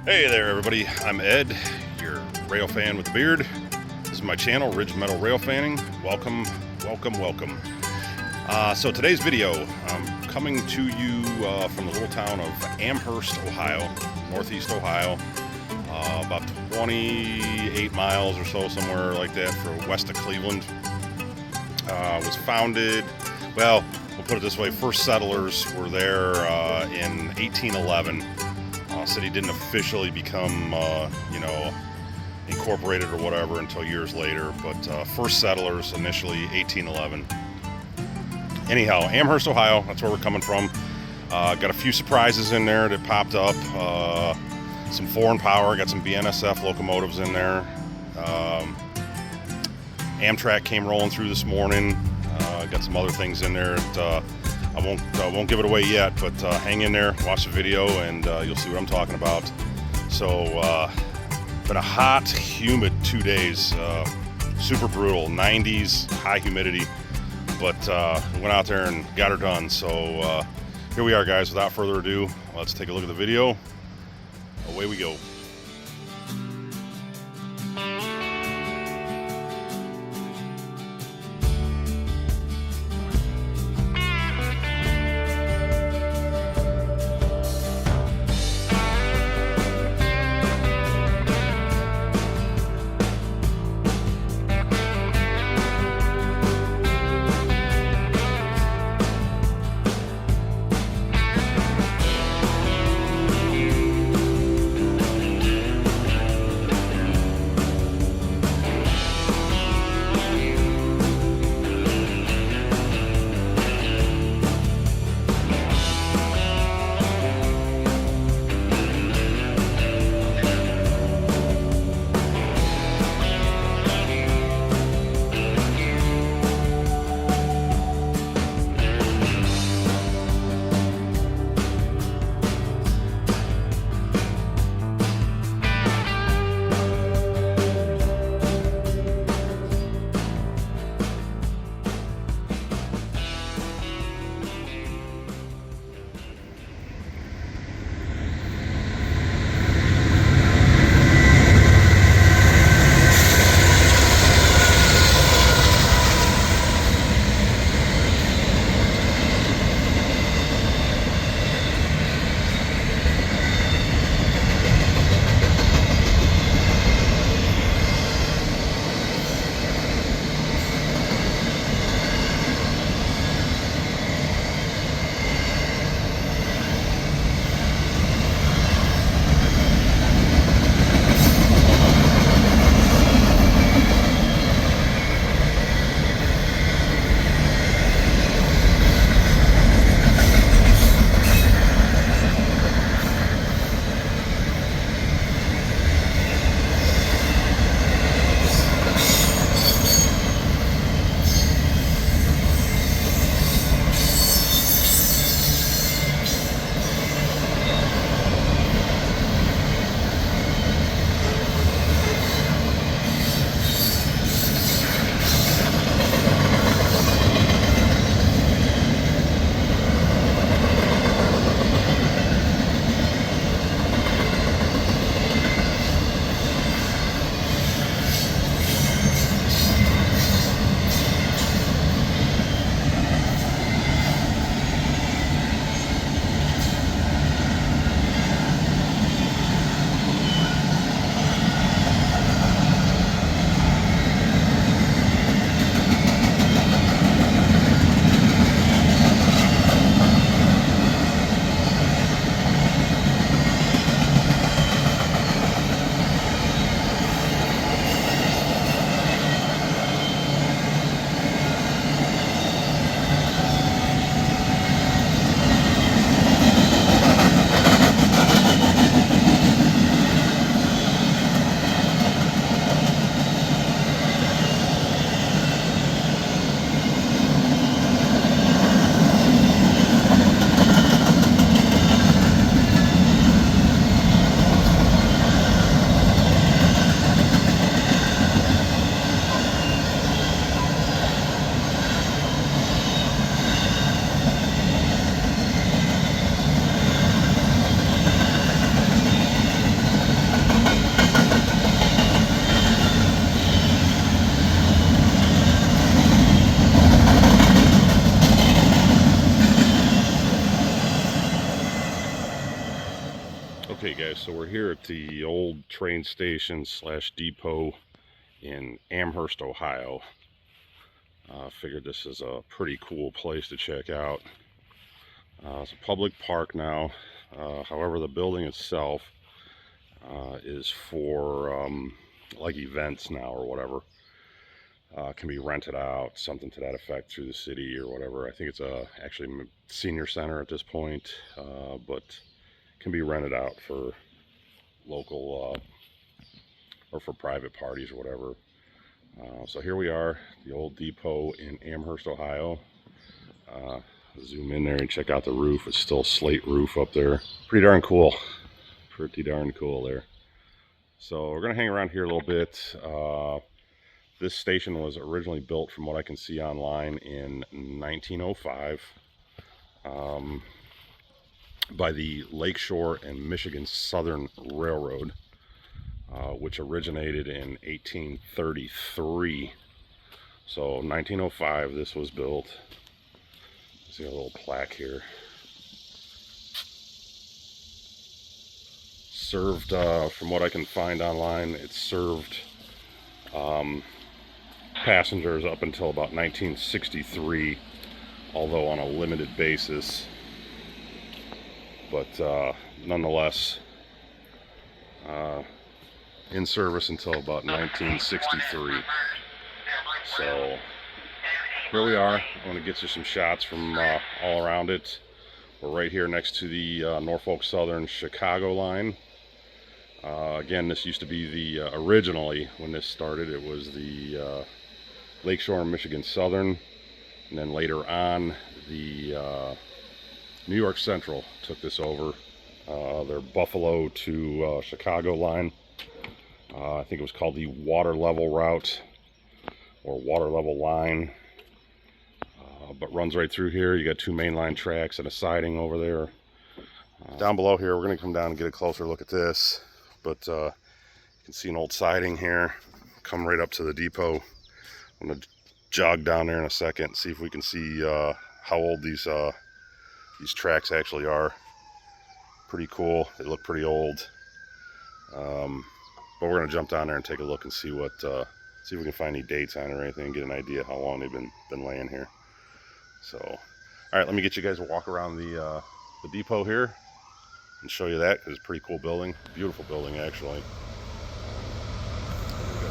Hey there everybody, I'm Ed, your rail fan with the beard. This is my channel, Ridge Metal Rail Fanning. Welcome. So today's video, I'm coming to you from the little town of Amherst, Ohio, northeast Ohio. About 28 miles or so, somewhere like that, for west of Cleveland. Was founded, well, we'll put it this way, first settlers were there in 1811. City didn't officially become, incorporated or whatever until years later, but first settlers initially 1811. Anyhow, Amherst, Ohio, that's where we're coming from. Got a few surprises in there that popped up. Some foreign power, got some BNSF locomotives in there. Amtrak came rolling through this morning. Got some other things in there that, I won't give it away yet, but hang in there, watch the video, and you'll see what I'm talking about. So, been a hot, humid 2 days, super brutal, 90s, high humidity, but went out there and got her done. So here we are, guys. Without further ado, let's take a look at the video. Away we go. Okay guys, so we're here at the old train station / depot in Amherst, Ohio. Figured this is a pretty cool place to check out. It's a public park now. However, the building itself is for like events now or whatever. Can be rented out, something to that effect, through the city or whatever. I think it's actually a senior center at this point, but can be rented out for local or for private parties or whatever. So here we are, the old depot in Amherst, Ohio. Zoom in there and check out the roof. It's still a slate roof up there. Pretty darn cool. Pretty darn cool there. So we're gonna hang around here a little bit. This station was originally built, from what I can see online, in 1905 by the Lakeshore and Michigan Southern Railroad, which originated in 1833. So 1905 this was built. See a little plaque here. Served, from what I can find online, it served passengers up until about 1963, although on a limited basis. But nonetheless, in service until about 1963. So here we are. I want to get you some shots from all around it. We're right here next to the Norfolk Southern Chicago line. Again, this used to be the originally, when this started, it was the Lakeshore and Michigan Southern, and then later on the New York Central took this over. Their Buffalo to Chicago line. I think it was called the water level route or water level line, but runs right through here. You got two mainline tracks and a siding over there. Down below here, we're going to come down and get a closer look at this, but you can see an old siding here. Come right up to the depot. I'm going to jog down there in a second, see if we can see how old these tracks actually are. Pretty cool. They look pretty old. But we're gonna jump down there and take a look and see what, see if we can find any dates on it or anything, and get an idea how long they've been laying here. So, all right, let me get you guys a walk around the depot here and show you that, because it's a pretty cool building, beautiful building actually.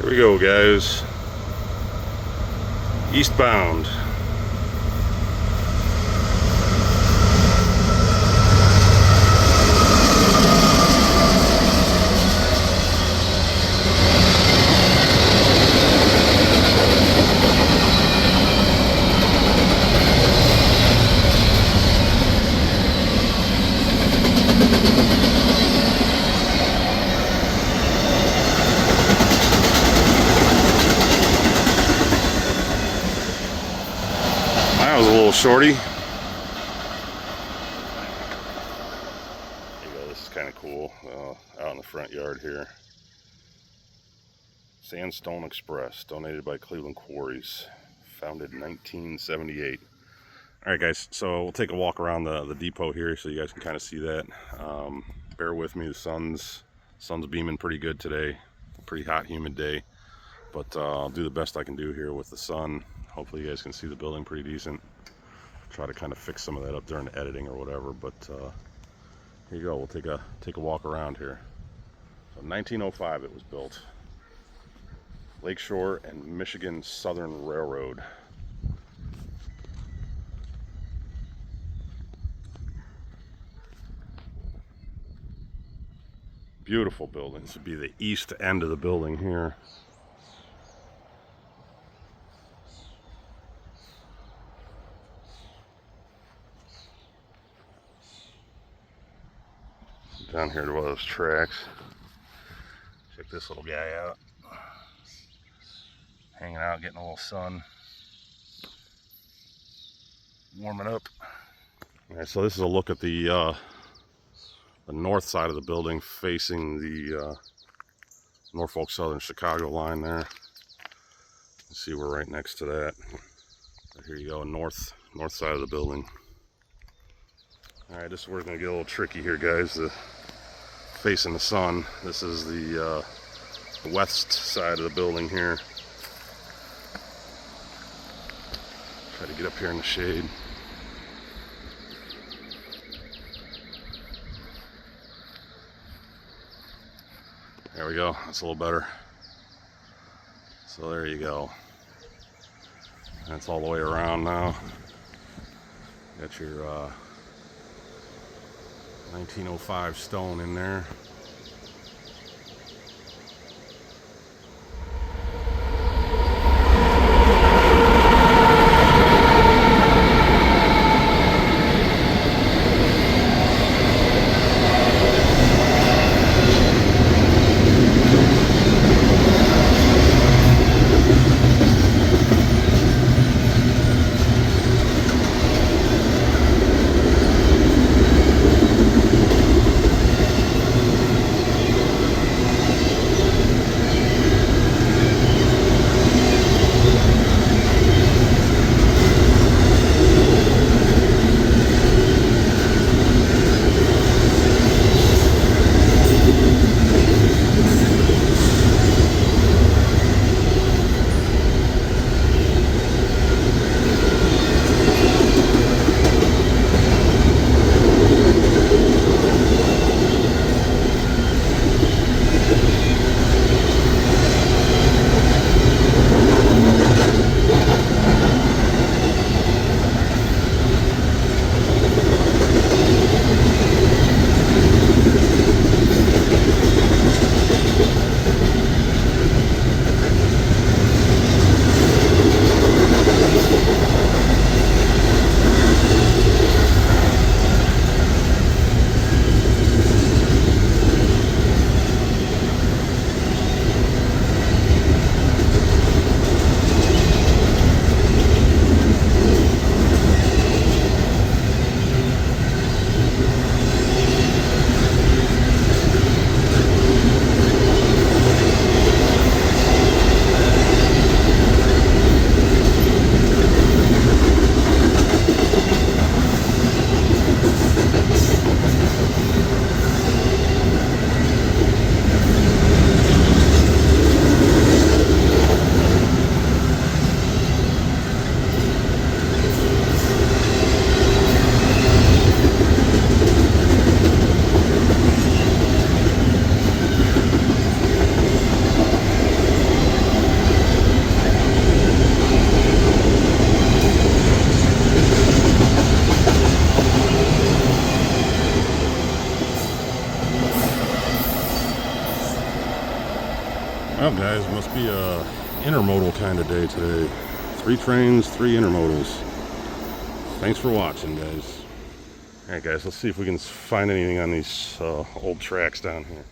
Here we go, guys. Eastbound. Shorty. There you go. This is kind of cool. Out in the front yard here. Sandstone Express, donated by Cleveland Quarries, founded in 1978. All right, guys. So we'll take a walk around the depot here, so you guys can kind of see that. Bear with me. The sun's beaming pretty good today. Pretty hot, humid day, but I'll do the best I can do here with the sun. Hopefully, you guys can see the building pretty decent. Try to kind of fix some of that up during the editing or whatever, but here you go. We'll take a walk around here. So 1905 it was built. Lakeshore and Michigan Southern Railroad. Beautiful building. This would be the east end of the building here. Down here to one of those tracks. Check this little guy out. Hanging out, getting a little sun. Warming up. Alright, so this is a look at the north side of the building, facing the Norfolk Southern Chicago line there. You see we're right next to that. But here you go, north side of the building. Alright, this is where it's going to get a little tricky here, guys. The facing the sun. This is the west side of the building here. Try to get up here in the shade. There we go, that's a little better. So there you go. That's all the way around now. Got your 1905 stone in there. Well guys, must be a intermodal kind of day today. 3 trains, 3 intermodals. Thanks for watching, guys. Alright guys, let's see if we can find anything on these old tracks down here.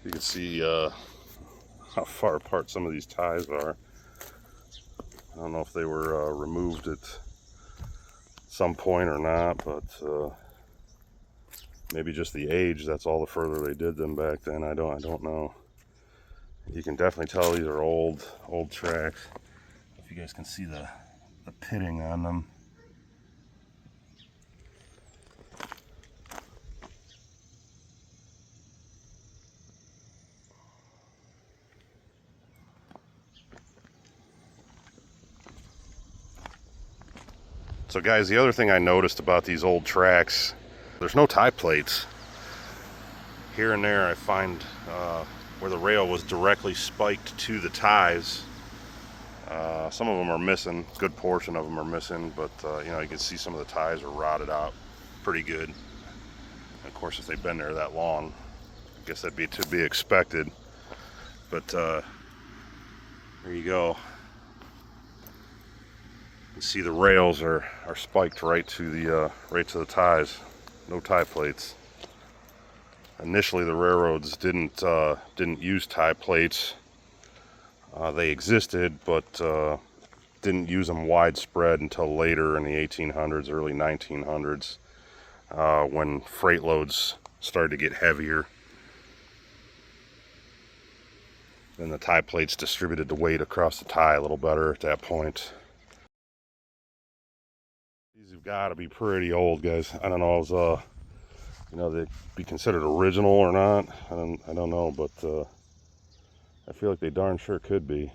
You can see how far apart some of these ties are. I don't know if they were removed at some point or not, but maybe just the age, that's all the further they did them back then. I don't know. You can definitely tell these are old tracks. If you guys can see the pitting on them. So guys, the other thing I noticed about these old tracks, there's no tie plates. Here and there I find where the rail was directly spiked to the ties. Some of them are missing, a good portion of them are missing, but you know, you can see some of the ties are rotted out pretty good. And of course, if they've been there that long, I guess that'd be to be expected. But there you go. You see the rails are spiked right to the ties. No tie plates. Initially, the railroads didn't use tie plates. They existed, but didn't use them widespread until later in the 1800s, early 1900s, when freight loads started to get heavier. Then the tie plates distributed the weight across the tie a little better at that point. These have got to be pretty old, guys. I don't know if you know, they be considered original or not. I don't know, but I feel like they darn sure could be.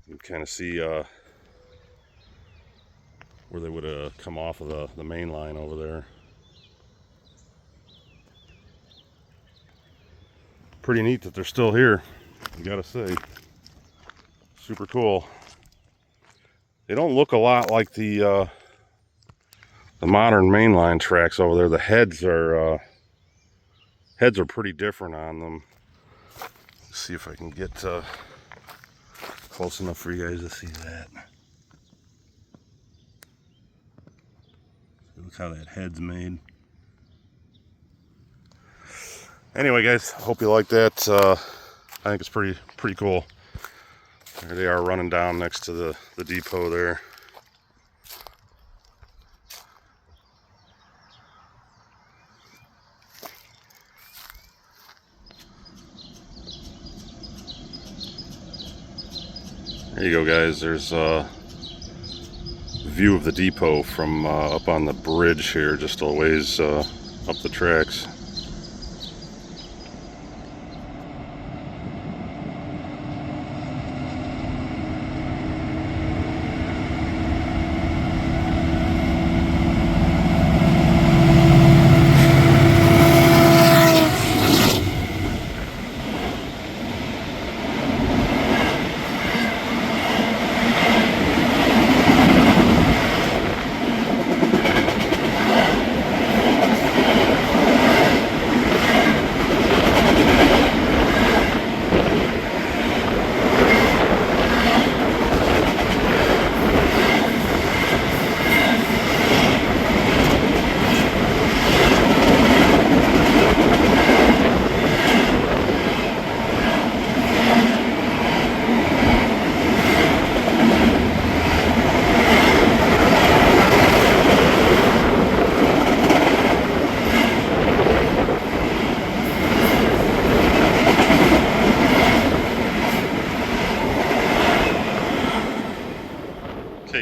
You kind of see where they would have come off of the main line over there. Pretty neat that they're still here, you gotta say. Super cool. They don't look a lot like the modern mainline tracks over there. The heads are pretty different on them. Let's see if I can get close enough for you guys to see that. Look how that head's made. Anyway, guys, hope you like that. I think it's pretty cool. There they are running down next to the depot there. There you go, guys. There's a view of the depot from up on the bridge here, just a ways up the tracks.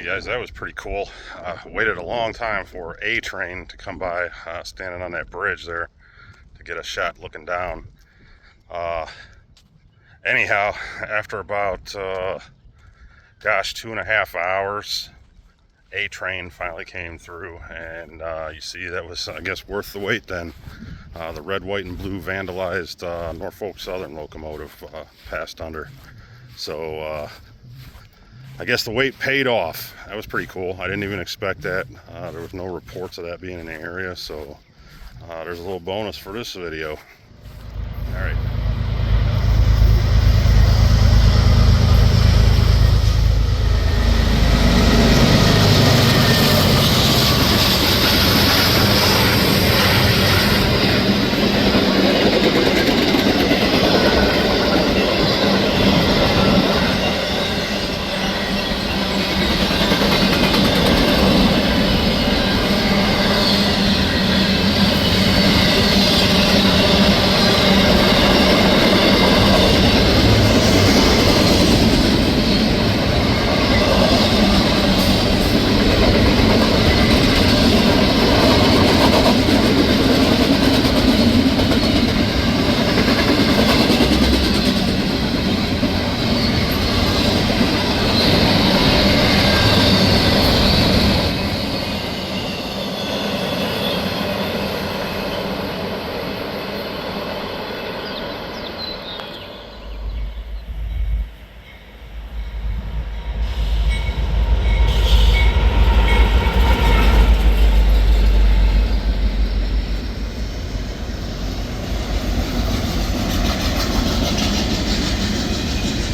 Guys, that was pretty cool. Waited a long time for a train to come by, standing on that bridge there to get a shot looking down. Anyhow, after about 2.5 hours, a train finally came through, and you see that was, I guess, worth the wait then. The red, white, and blue vandalized Norfolk Southern locomotive passed under. So I guess the wait paid off. That was pretty cool. I didn't even expect that. There was no reports of that being in the area, so there's a little bonus for this video. All right.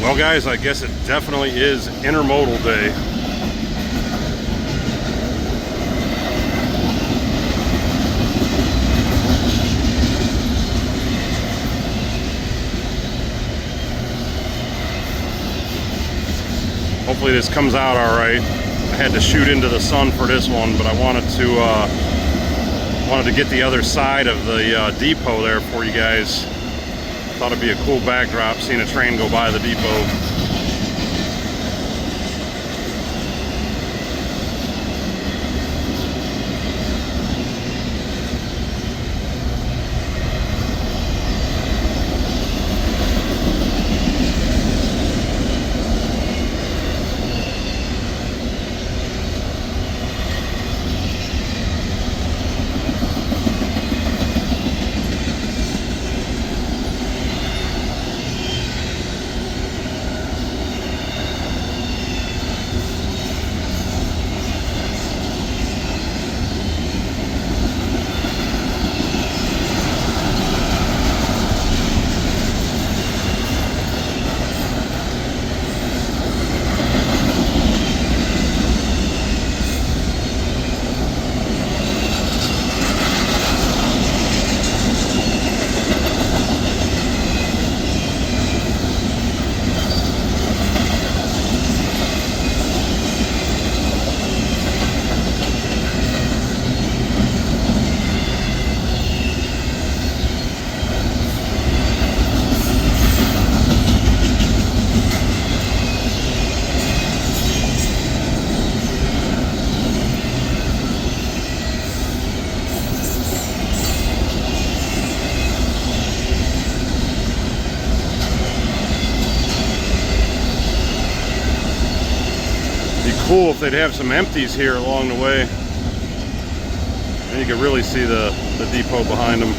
Well, guys, I guess it definitely is intermodal day. Hopefully this comes out all right. I had to shoot into the sun for this one, but I wanted to get the other side of the depot there for you guys. Thought it'd be a cool backdrop, seeing a train go by the depot. Cool if they'd have some empties here along the way. And you can really see the depot behind them.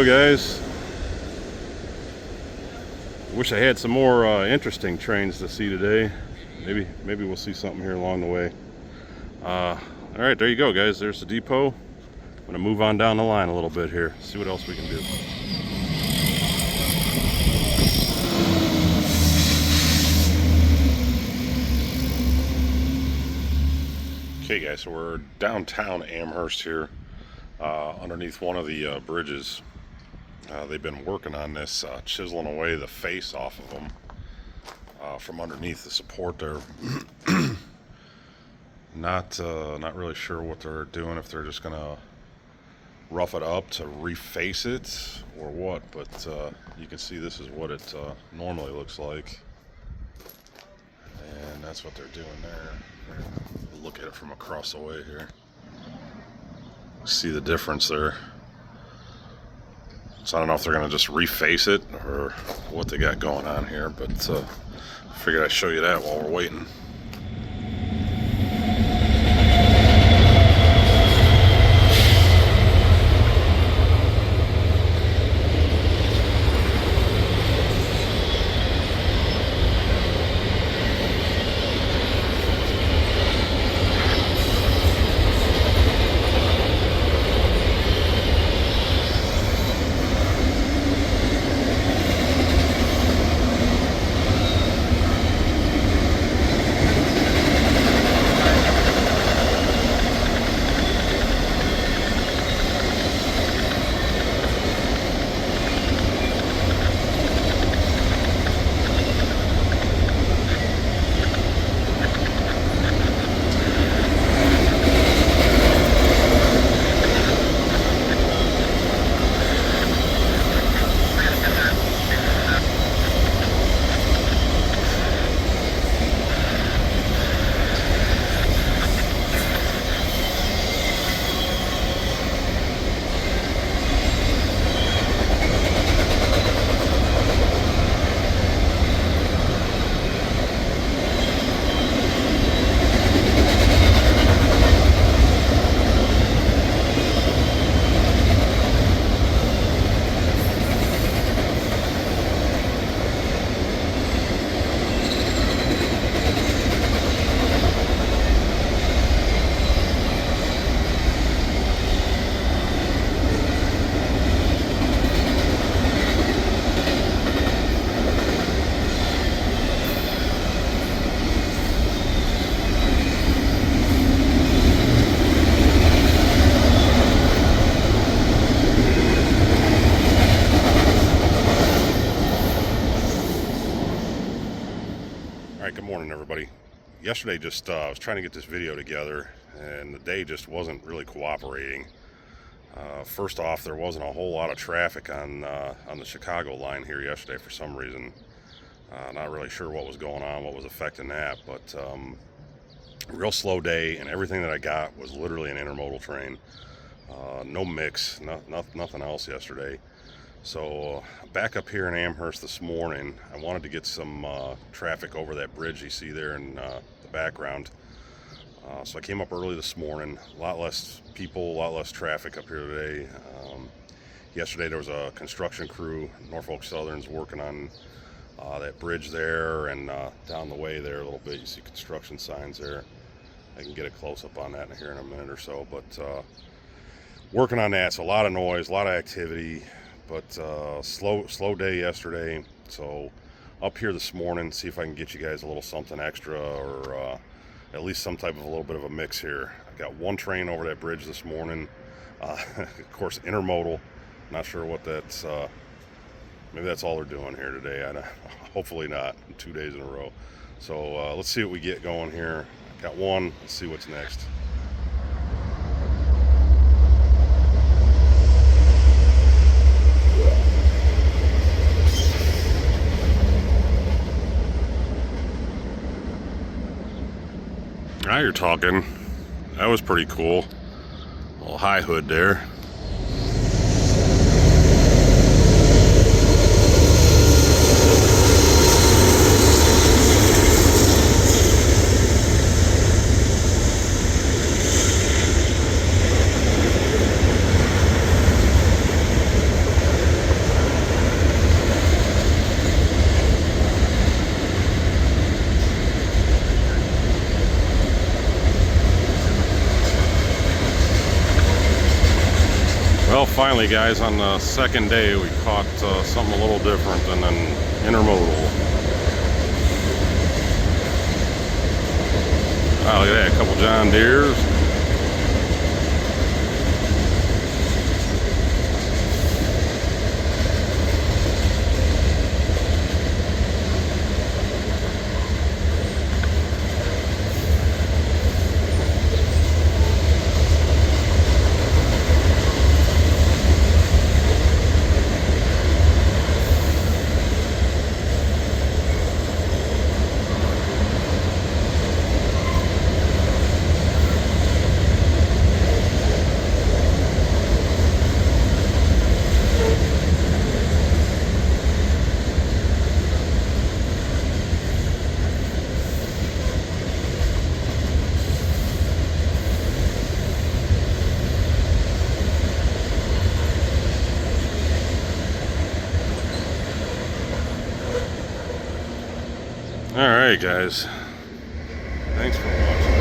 Guys, wish I had some more interesting trains to see today. Maybe we'll see something here along the way. All right, there you go, guys. There's the depot. I'm gonna move on down the line a little bit here, see what else we can do. Okay, guys, so we're downtown Amherst here, underneath one of the bridges. They've been working on this, chiseling away the face off of them from underneath the support there. Not really sure what they're doing, if they're just gonna rough it up to reface it or what, but you can see this is what it normally looks like, and that's what they're doing there. Look at it from across the way here. See the difference there. So I don't know if they're going to just reface it or what they got going on here, but I figured I'd show you that while we're waiting. Alright, good morning everybody. Yesterday I was trying to get this video together and the day just wasn't really cooperating. First off, there wasn't a whole lot of traffic on the Chicago line here yesterday for some reason. Not really sure what was going on, what was affecting that, but a real slow day, and everything that I got was literally an intermodal train. No mix, nothing else yesterday. So back up here in Amherst this morning, I wanted to get some traffic over that bridge you see there in the background. So I came up early this morning, a lot less people, a lot less traffic up here today. Yesterday there was a construction crew, Norfolk Southern's working on that bridge there, and down the way there a little bit you see construction signs there. I can get a close-up on that here in a minute or so, but working on that, so a lot of noise, a lot of activity. But slow day yesterday, so up here this morning, see if I can get you guys a little something extra, or at least some type of a little bit of a mix here. I got one train over that bridge this morning, of course intermodal. Not sure what that's, maybe that's all they're doing here today. Hopefully not, 2 days in a row. So let's see what we get going here. Got one, let's see what's next. Now you're talking. That was pretty cool. A little high hood there. Well, finally, guys, on the second day, we caught something a little different than an intermodal. Wow, look at that, a couple John Deeres. Alright guys, thanks for watching.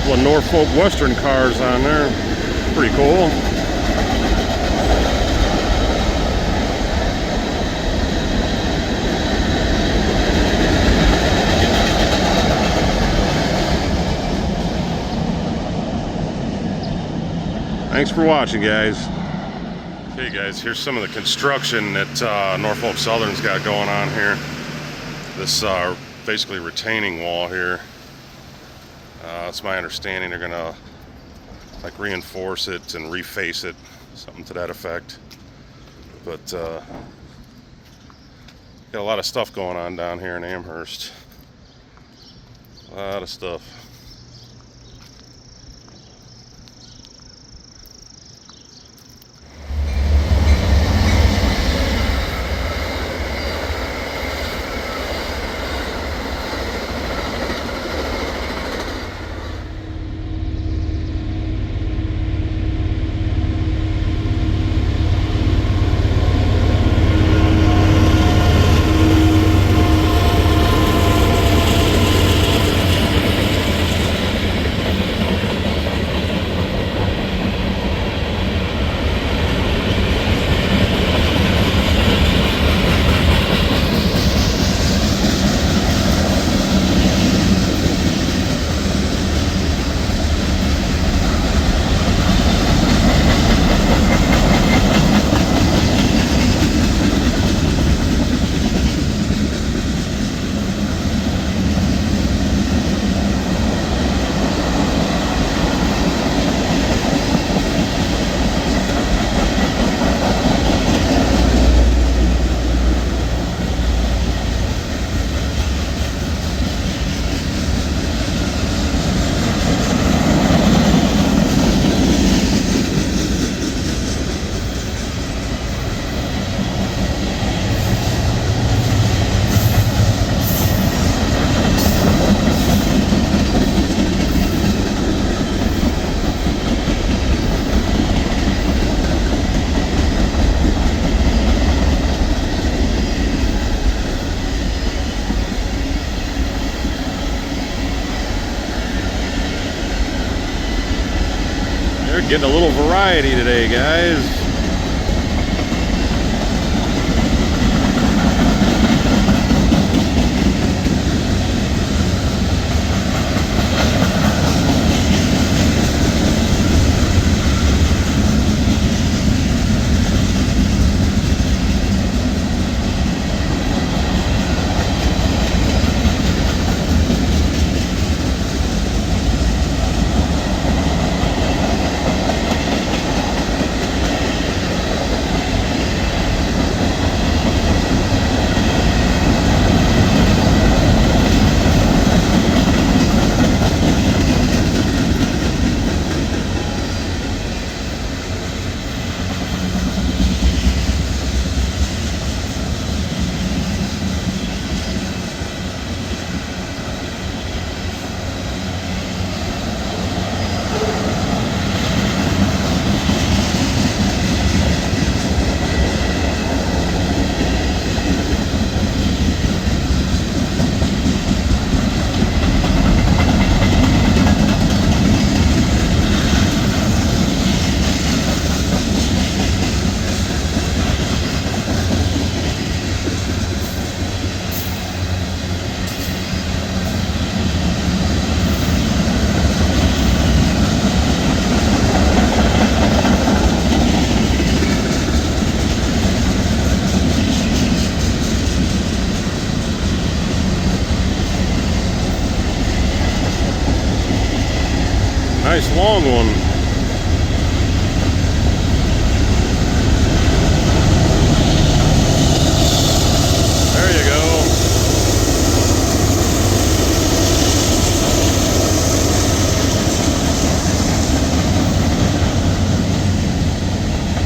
couple of Norfolk Western cars on there. Pretty cool. Thanks for watching, guys. Hey guys, here's some of the construction that Norfolk Southern's got going on here. This basically retaining wall here. It's my understanding they're gonna like reinforce it and reface it, something to that effect. But got a lot of stuff going on down here in Amherst. A lot of stuff. Getting a little variety today, guys. Nice long one. There you go.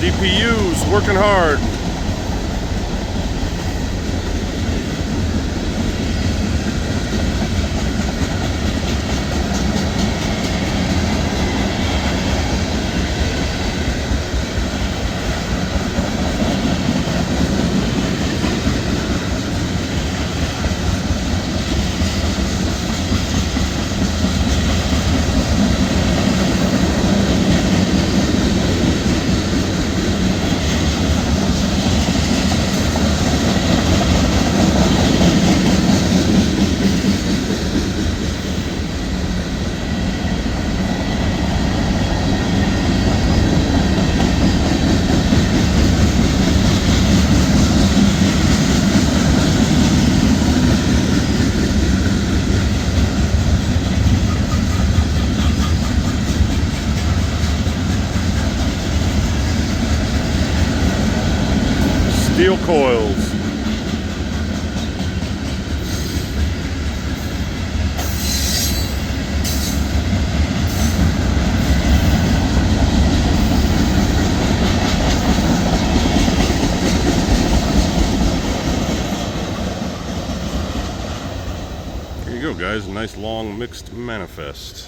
DPU's working hard. steel coils. Here you go, guys. A nice long mixed manifest.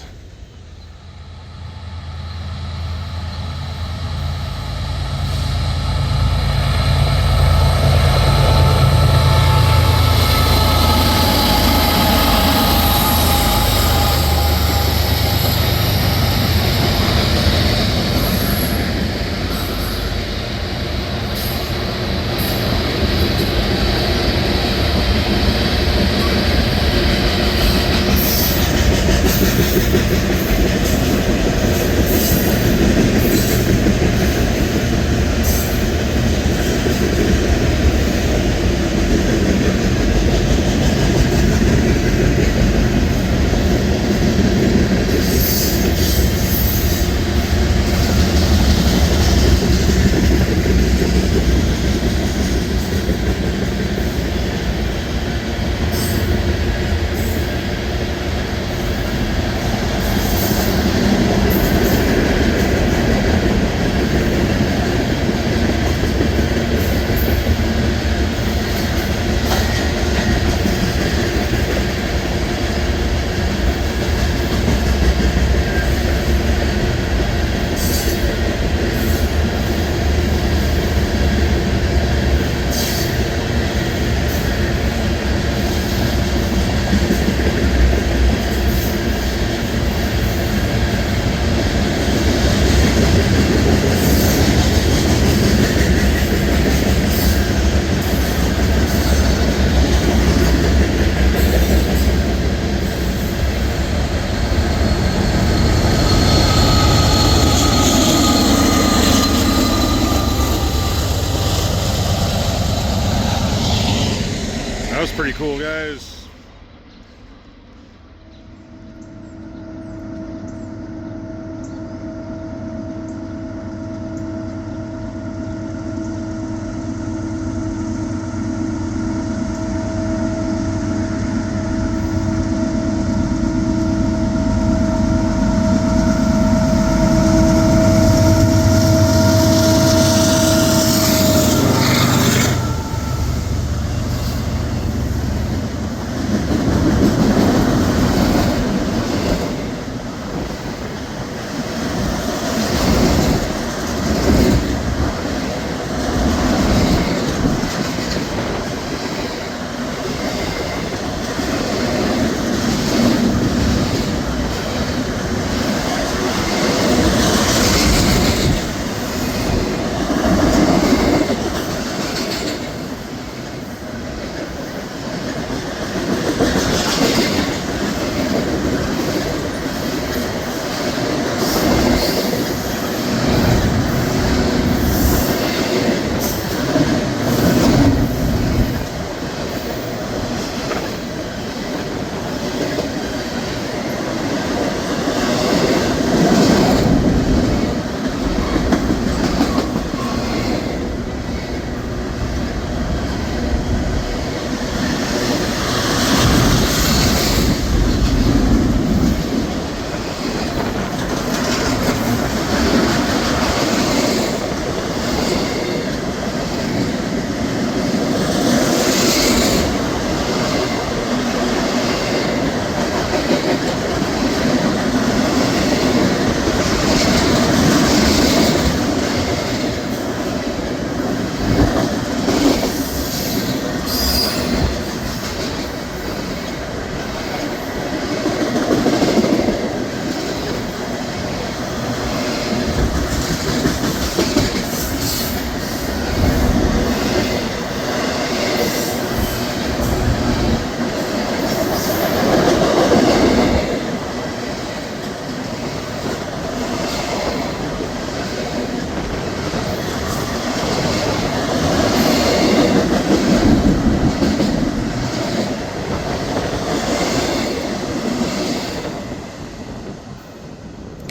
Pretty cool, guys.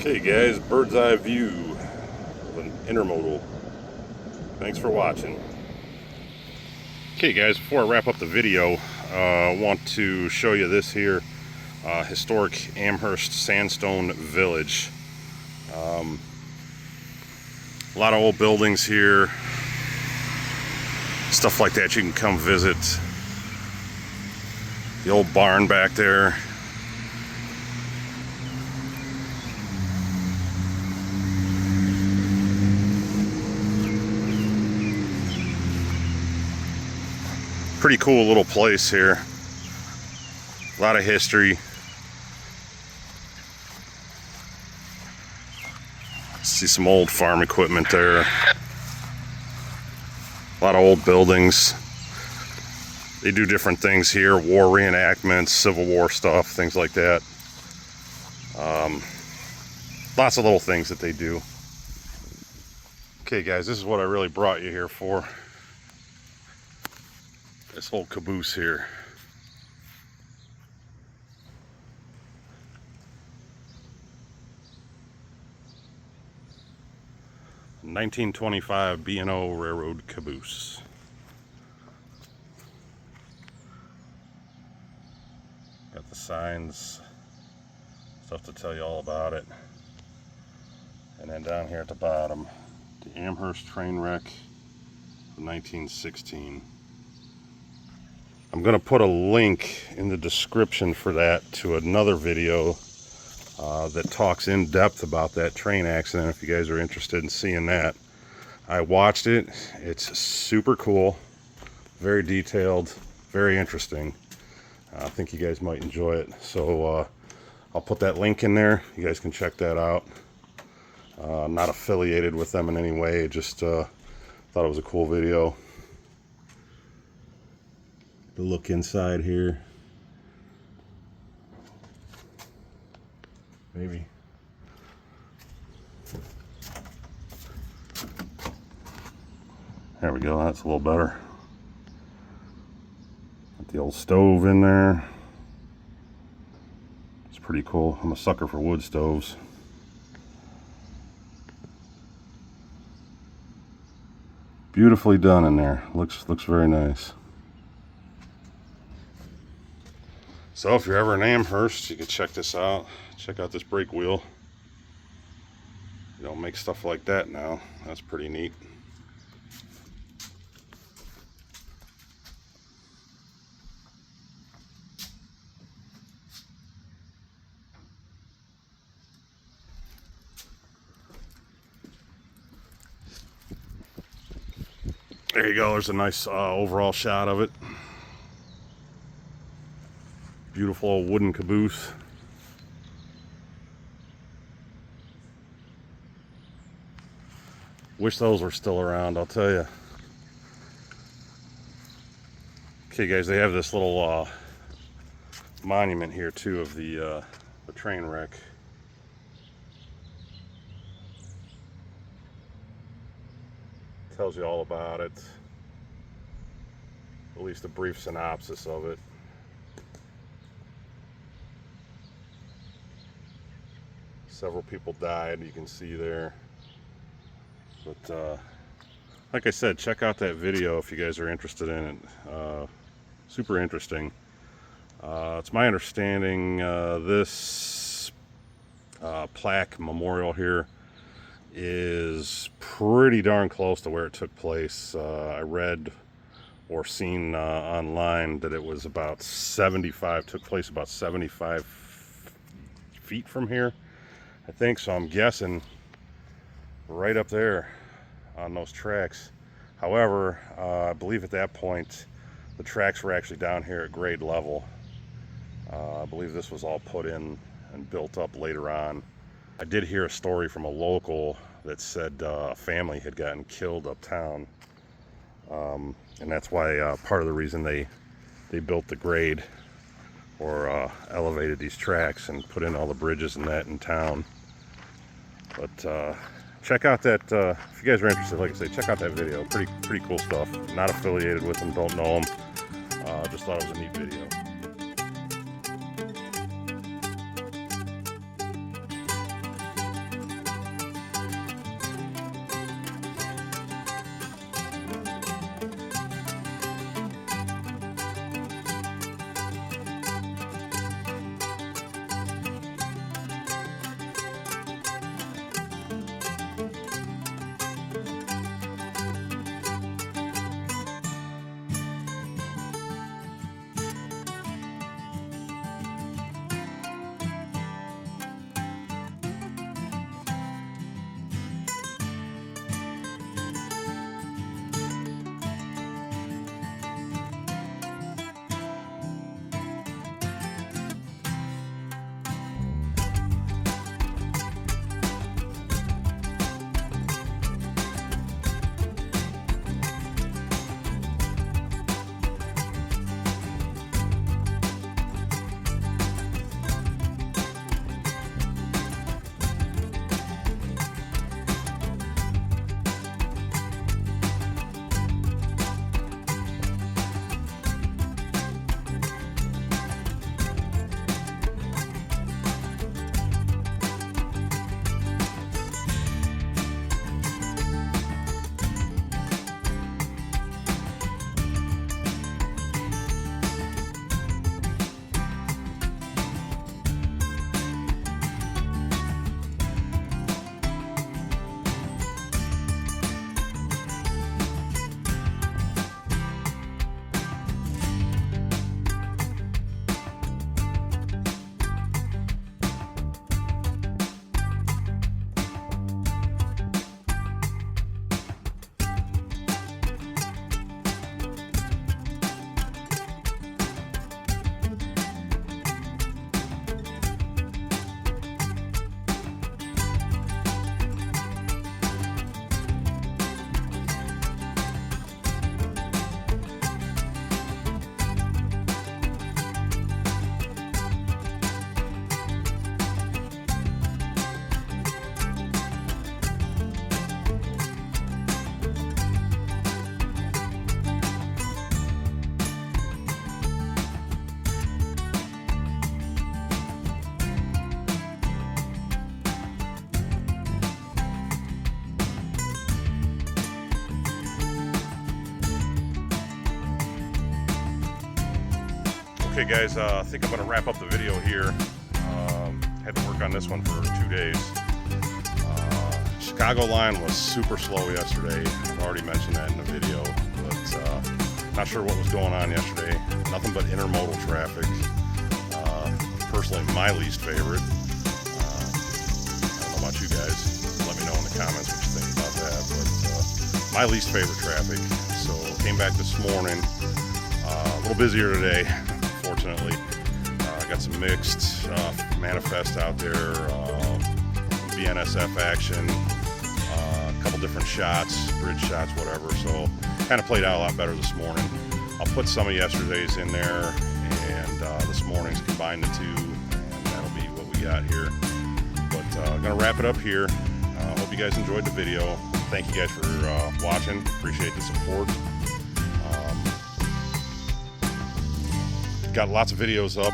Okay guys, bird's eye view of an intermodal. Thanks for watching. Okay guys, before I wrap up the video, I want to show you this here, historic Amherst Sandstone Village. A lot of old buildings here, stuff like that you can come visit. The old barn back there. Pretty cool little place here. A lot of history. See some old farm equipment there. A lot of old buildings. They do different things here, war reenactments, Civil War stuff, things like that. Lots of little things that they do. Okay guys, this is what I really brought you here for. This whole caboose here. (1925) B&O Railroad caboose. Got the signs, stuff to tell you all about it. And then down here at the bottom, the Amherst train wreck of 1916. I'm going to put a link in the description for that to another video that talks in depth about that train accident if you guys are interested in seeing that. I watched it. It's super cool, very detailed, very interesting. I think you guys might enjoy it. So I'll put that link in there. You guys can check that out. I'm not affiliated with them in any way, just thought it was a cool video. The look inside here. Maybe. There we go, that's a little better. Got the old stove in there. It's pretty cool. I'm a sucker for wood stoves. Beautifully done in there. Looks very nice. So if you're ever in Amherst, you can check this out. Check out this brake wheel. You don't make stuff like that now. That's pretty neat. There you go. There's a nice overall shot of it. Beautiful old wooden caboose. Wish those were still around, I'll tell you. Okay guys, they have this little monument here too of the train wreck. Tells you all about it. At least a brief synopsis of it. Several people died, you can see there. But like I said, check out that video if you guys are interested in it. Super interesting. It's my understanding this plaque memorial here is pretty darn close to where it took place. I read or seen online that it was about 75, took place about 75 feet from here. I think so. I'm guessing right up there on those tracks. However, I believe at that point the tracks were actually down here at grade level. I believe this was all put in and built up later on. I did hear a story from a local that said a family had gotten killed uptown, and that's why part of the reason they built the grade or elevated these tracks and put in all the bridges and that in town. But check out that, if you guys are interested, like I say, check out that video. Pretty cool stuff. Not affiliated with them, don't know them. Just thought it was a neat video. Okay guys, I think I'm going to wrap up the video here. Had to work on this one for 2 days. Chicago line was super slow yesterday. I've already mentioned that in the video, but not sure what was going on yesterday. Nothing but intermodal traffic. Personally, my least favorite. I don't know about you guys. Let me know in the comments what you think about that. But my least favorite traffic. So came back this morning. A little busier today, fortunately. Got some mixed manifest out there, BNSF action, a couple different shots, bridge shots, whatever. So kind of played out a lot better this morning. I'll put some of yesterday's in there, and this morning's combined the two, and that'll be what we got here. But I'm gonna wrap it up here. Hope you guys enjoyed the video. Thank you guys for watching. Appreciate the support. Got lots of videos up.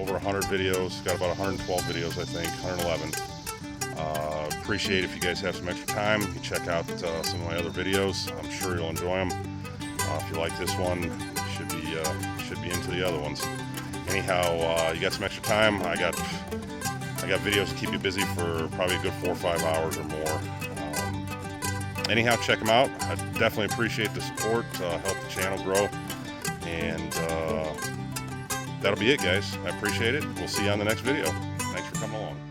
Over 100 videos, got about 112 videos, I think, 111. Appreciate if you guys have some extra time. You can check out some of my other videos. I'm sure you'll enjoy them. If you like this one, you should be into the other ones. Anyhow, you got some extra time. I got videos to keep you busy for probably a good 4 or 5 hours or more. Anyhow, check them out. I definitely appreciate the support. Help the channel grow. And that'll be it, guys. I appreciate it. We'll see you on the next video. Thanks for coming along.